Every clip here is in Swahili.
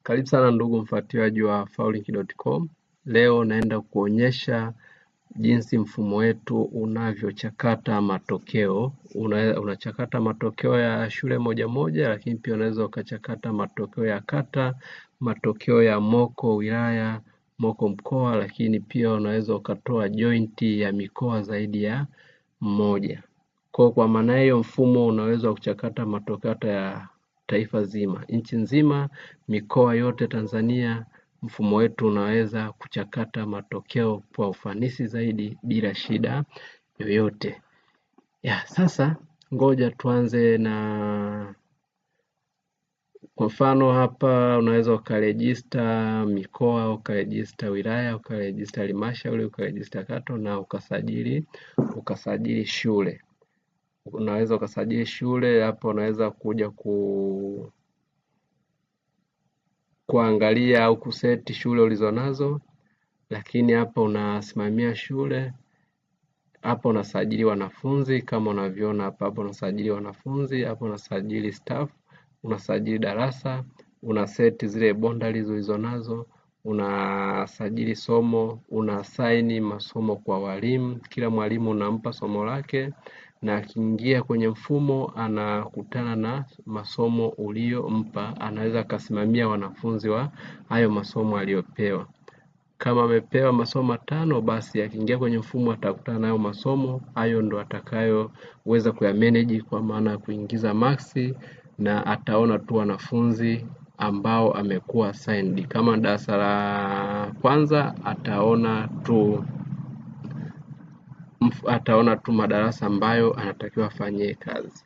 Karibu sana ndugu mfuatiliaji wa faulink.com. Leo naenda kuonyesha jinsi mfumo wetu unavyochakata matokeo. Unachakata matokeo ya shule moja moja, lakini pia unaweza ukachakata matokeo ya kata, matokeo ya moko wilaya, moko mkoa, lakini pia unaweza ukatoa jointi ya mikoa zaidi ya mmoja. Kwa maana hiyo mfumo unaweza kuchakata matokeo ya taifa zima, nchi nzima, mikoa yote Tanzania. Mfumo wetu unaweza kuchakata matokeo kwa ufanisi zaidi bila shida yoyote. Sasa ngoja tuanze na kwa mfano hapa unaweza ukarejista mikoa, ukarejista wilaya, ukarejista halmashauri, ukarejista kata na ukasajili shule. Unaweza ukasajili shule hapo, unaweza kuja kuangalia au kuseti shule ulizonazo, lakini hapa unasimamia shule. Hapo unasajili wanafunzi kama unavyoona hapa. Hapo unasajili wanafunzi, hapo unasajili staff, unasajili darasa, unaseti zile boundaries ulizonazo, unasajili somo, unasaini masomo kwa walimu. Kila mwalimu unampa somo lake, na akiingia kwenye mfumo anakutana na masomo uliompa. Anaweza akasimamia wanafunzi wa hayo masomo aliyopewa. Kama amepewa masomo 5, basi akiingia kwenye mfumo atakutana nayo masomo hayo, ndo atakayoweza kuyamanage kwa maana ya kuingiza maksi, na ataona tu wanafunzi ambao amekuwa assigned. Kama darasa la kwanza ataona tu madarasa ambayo anatakiwa afanyie kazi.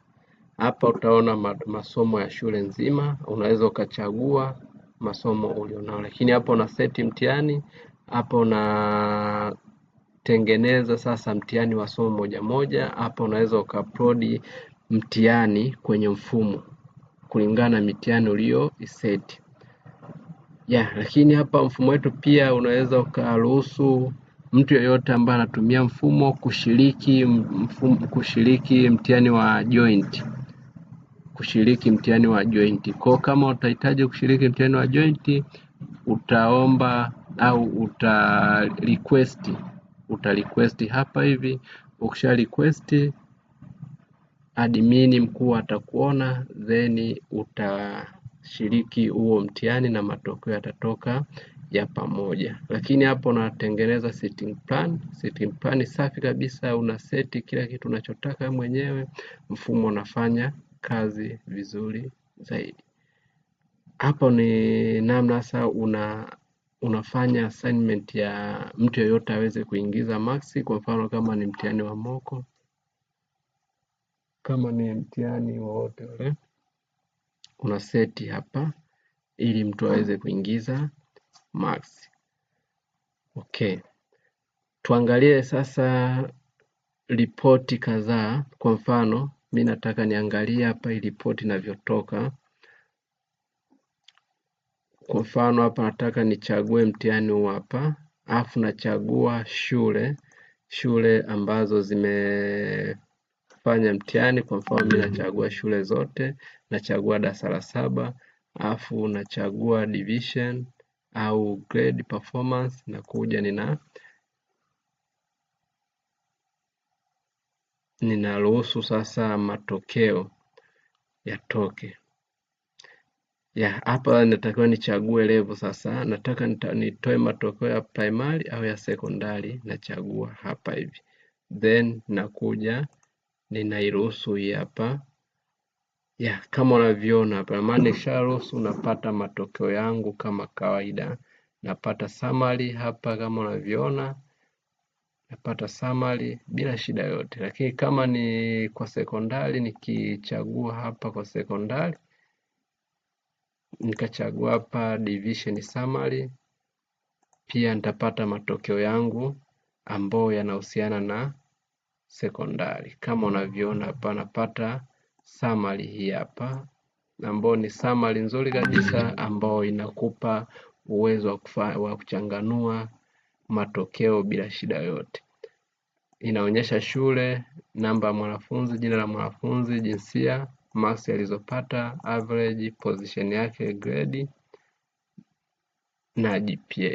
Hapa utaona masomo ya shule nzima, unaweza ukachagua masomo ulionao, lakini hapo una seti mtihani. Hapo unatengeneza sasa mtihani wa somo moja moja. Hapo unaweza ukaupload mtihani kwenye mfumo kulingana na mitihani ulio iseti. Lakini hapa mfumo wetu pia unaweza ukaruhusu mtu yeyote ambaye anatumia mfumo kushiriki mtihani wa joint. Kwa kama utahitaji kushiriki mtihani wa joint, utaomba au utarequest hapa hivi. Ukisha request, admin mkuu atakuona, then utashiriki huo mtihani na matokeo yatatoka ya pamoja. Lakini hapo unatengeneza setting plan safi kabisa, una seti kila kitu unachotaka mwenyewe, mfumo unafanya kazi vizuri zaidi. Hapo ni namna sasa unafanya assignment ya mtu yeyote aweze kuingiza maksi. Kwa mfano kama ni mtihani wa moko, kama ni mtihani wowote ule, una seti hapa ili mtu aweze kuingiza maksi. Tuangalie sasa ripoti kadhaa. Kwa mfano mimi nataka niangalie hapa hii ripoti inavyotoka. Kwa mfano hapa nataka nichague mtihani huu hapa, alafu nachagua shule ambazo zimefanya mtihani. Kwa mfano mimi nachagua shule zote, nachagua darasa la 7, alafu nachagua division au grade performance, na kuja ninaruhusu sasa matokeo yatoke. Hapa natakiwa nichague level sasa. Nataka nitoe matokeo ya primary au ya secondary, nachagua hapa hivi. Then nakuja ninairuhusu hii hapa. Kama unavyoona hapa, maana nisharuhusu, napata matokeo yangu kama kawaida. Napata summary hapa kama unavyoona. Napata summary bila shida yote. Lakini kama ni kwa secondary, nikichagua hapa kwa secondary, nikachagua hapa division summary, pia nitapata matokeo yangu ambayo yanahusiana na sekondari. Kama unavyoona hapa, napata summary hii hapa, ambayo ni summary nzuri kabisa, ambayo inakupa uwezo wa kuchanganua matokeo bila shida yote. Inaonyesha shule, namba ya mwanafunzi, jina la mwanafunzi, jinsia, marks alizopata, average, position yake, grade, na GPA.